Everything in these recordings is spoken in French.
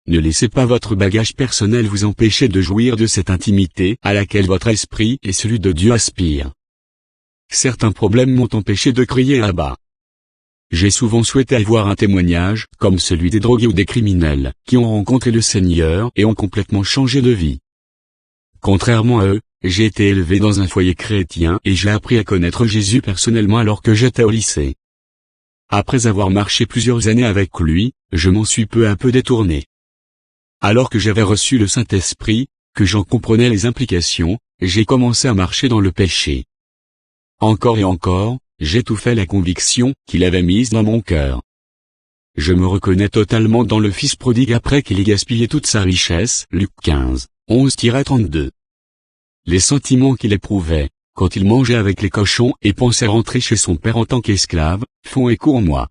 ne laissez pas votre bagage personnel vous empêcher de jouir de cette intimité à laquelle votre esprit et celui de Dieu aspirent. Certains problèmes m'ont empêché de crier à bas. J'ai souvent souhaité avoir un témoignage, comme celui des drogués ou des criminels, qui ont rencontré le Seigneur et ont complètement changé de vie. Contrairement à eux, j'ai été élevé dans un foyer chrétien et j'ai appris à connaître Jésus personnellement alors que j'étais au lycée. Après avoir marché plusieurs années avec lui, je m'en suis peu à peu détourné. Alors que j'avais reçu le Saint-Esprit, que j'en comprenais les implications, j'ai commencé à marcher dans le péché. Encore et encore, j'étouffais la conviction qu'il avait mise dans mon cœur. Je me reconnais totalement dans le fils prodigue après qu'il ait gaspillé toute sa richesse, Luc 15, 11-32. Les sentiments qu'il éprouvait, quand il mangeait avec les cochons et pensait rentrer chez son père en tant qu'esclave, font écho en moi.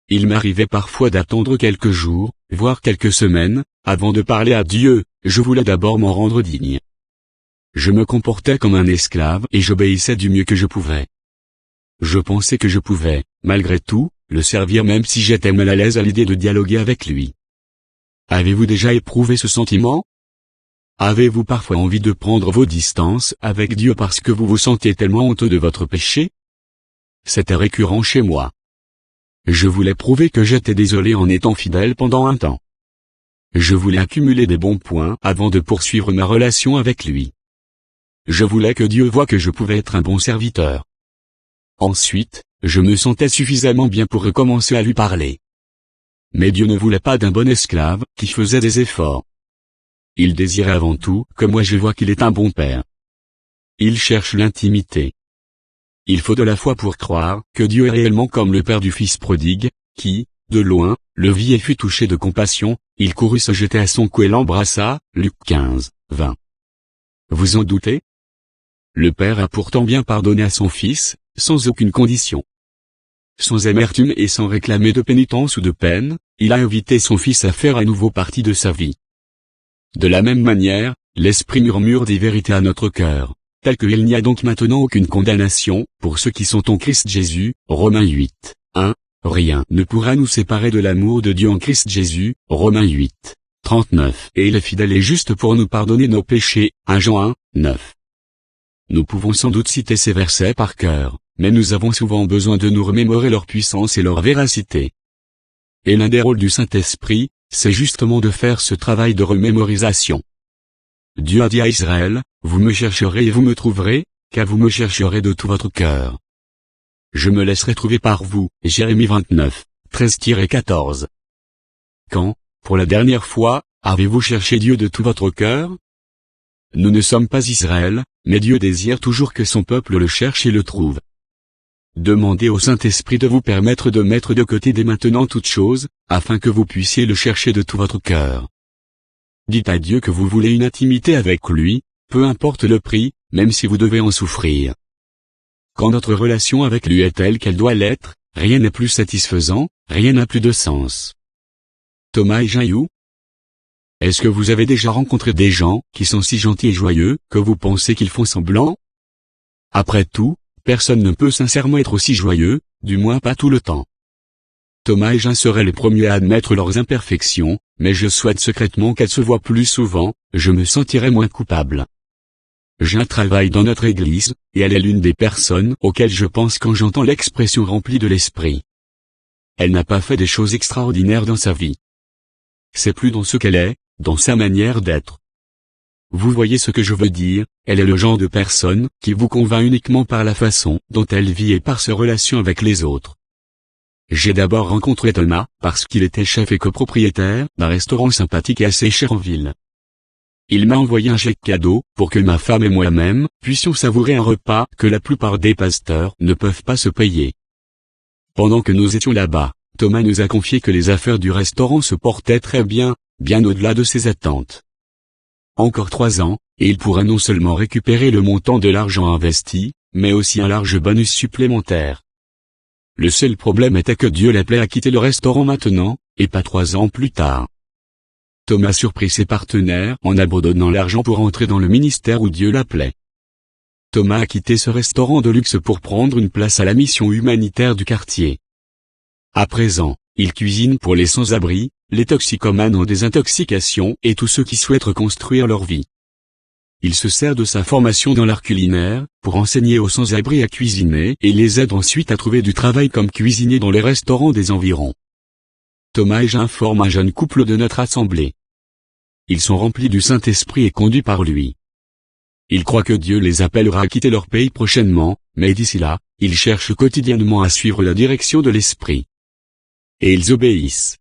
Il m'arrivait parfois d'attendre quelques jours, voire quelques semaines, avant de parler à Dieu, je voulais d'abord m'en rendre digne. Je me comportais comme un esclave et j'obéissais du mieux que je pouvais. Je pensais que je pouvais, malgré tout, le servir même si j'étais mal à l'aise à l'idée de dialoguer avec lui. Avez-vous déjà éprouvé ce sentiment? Avez-vous parfois envie de prendre vos distances avec Dieu parce que vous vous sentez tellement honteux de votre péché? C'était récurrent chez moi. Je voulais prouver que j'étais désolé en étant fidèle pendant un temps. Je voulais accumuler des bons points avant de poursuivre ma relation avec lui. Je voulais que Dieu voie que je pouvais être un bon serviteur. Ensuite, je me sentais suffisamment bien pour recommencer à lui parler. Mais Dieu ne voulait pas d'un bon esclave qui faisait des efforts. Il désirait avant tout que moi je vois qu'il est un bon père. Il cherche l'intimité. Il faut de la foi pour croire que Dieu est réellement comme le père du fils prodigue, qui, de loin, le vit et fut touché de compassion, il courut se jeter à son cou et l'embrassa, Luc 15, 20. Vous en doutez? Le père a pourtant bien pardonné à son fils, sans aucune condition. Sans amertume et sans réclamer de pénitence ou de peine, il a invité son fils à faire à nouveau partie de sa vie. De la même manière, l'Esprit murmure des vérités à notre cœur, tel qu'il n'y a donc maintenant aucune condamnation, pour ceux qui sont en Christ Jésus, Romains 8, 1, rien ne pourra nous séparer de l'amour de Dieu en Christ Jésus, Romains 8, 39. Et il est fidèle et juste pour nous pardonner nos péchés, 1 Jean 1, 9. Nous pouvons sans doute citer ces versets par cœur, mais nous avons souvent besoin de nous remémorer leur puissance et leur véracité. Et l'un des rôles du Saint-Esprit, c'est justement de faire ce travail de remémorisation. Dieu a dit à Israël, vous me chercherez et vous me trouverez, car vous me chercherez de tout votre cœur. Je me laisserai trouver par vous, Jérémie 29, 13-14. Quand, pour la dernière fois, avez-vous cherché Dieu de tout votre cœur? Nous ne sommes pas Israël, mais Dieu désire toujours que son peuple le cherche et le trouve. Demandez au Saint-Esprit de vous permettre de mettre de côté dès maintenant toutes choses, afin que vous puissiez le chercher de tout votre cœur. Dites à Dieu que vous voulez une intimité avec lui, peu importe le prix, même si vous devez en souffrir. Quand notre relation avec lui est telle qu'elle doit l'être, rien n'est plus satisfaisant, rien n'a plus de sens. Thomas et Jaillou? Est-ce que vous avez déjà rencontré des gens qui sont si gentils et joyeux que vous pensez qu'ils font semblant? Après tout, personne ne peut sincèrement être aussi joyeux, du moins pas tout le temps. Thomas et Jean seraient les premiers à admettre leurs imperfections, mais je souhaite secrètement qu'elles se voient plus souvent, je me sentirai moins coupable. Jean travaille dans notre église, et elle est l'une des personnes auxquelles je pense quand j'entends l'expression remplie de l'esprit. Elle n'a pas fait des choses extraordinaires dans sa vie. C'est plus dans ce qu'elle est, dans sa manière d'être. Vous voyez ce que je veux dire, elle est le genre de personne qui vous convainc uniquement par la façon dont elle vit et par ses relations avec les autres. J'ai d'abord rencontré Thomas, parce qu'il était chef et copropriétaire d'un restaurant sympathique et assez cher en ville. Il m'a envoyé un chèque cadeau, pour que ma femme et moi-même puissions savourer un repas que la plupart des pasteurs ne peuvent pas se payer. Pendant que nous étions là-bas, Thomas nous a confié que les affaires du restaurant se portaient très bien, bien au-delà de ses attentes. Encore 3 ans, et il pourra non seulement récupérer le montant de l'argent investi, mais aussi un large bonus supplémentaire. Le seul problème était que Dieu l'appelait à quitter le restaurant maintenant, et pas 3 ans plus tard. Thomas surprit ses partenaires en abandonnant l'argent pour entrer dans le ministère où Dieu l'appelait. Thomas a quitté ce restaurant de luxe pour prendre une place à la mission humanitaire du quartier. À présent, il cuisine pour les sans-abri, les toxicomanes en désintoxication et tous ceux qui souhaitent reconstruire leur vie. Il se sert de sa formation dans l'art culinaire, pour enseigner aux sans-abri à cuisiner et les aide ensuite à trouver du travail comme cuisinier dans les restaurants des environs. Thomas et Jean forment un jeune couple de notre assemblée. Ils sont remplis du Saint-Esprit et conduits par lui. Ils croient que Dieu les appellera à quitter leur pays prochainement, mais d'ici là, ils cherchent quotidiennement à suivre la direction de l'Esprit. Et ils obéissent.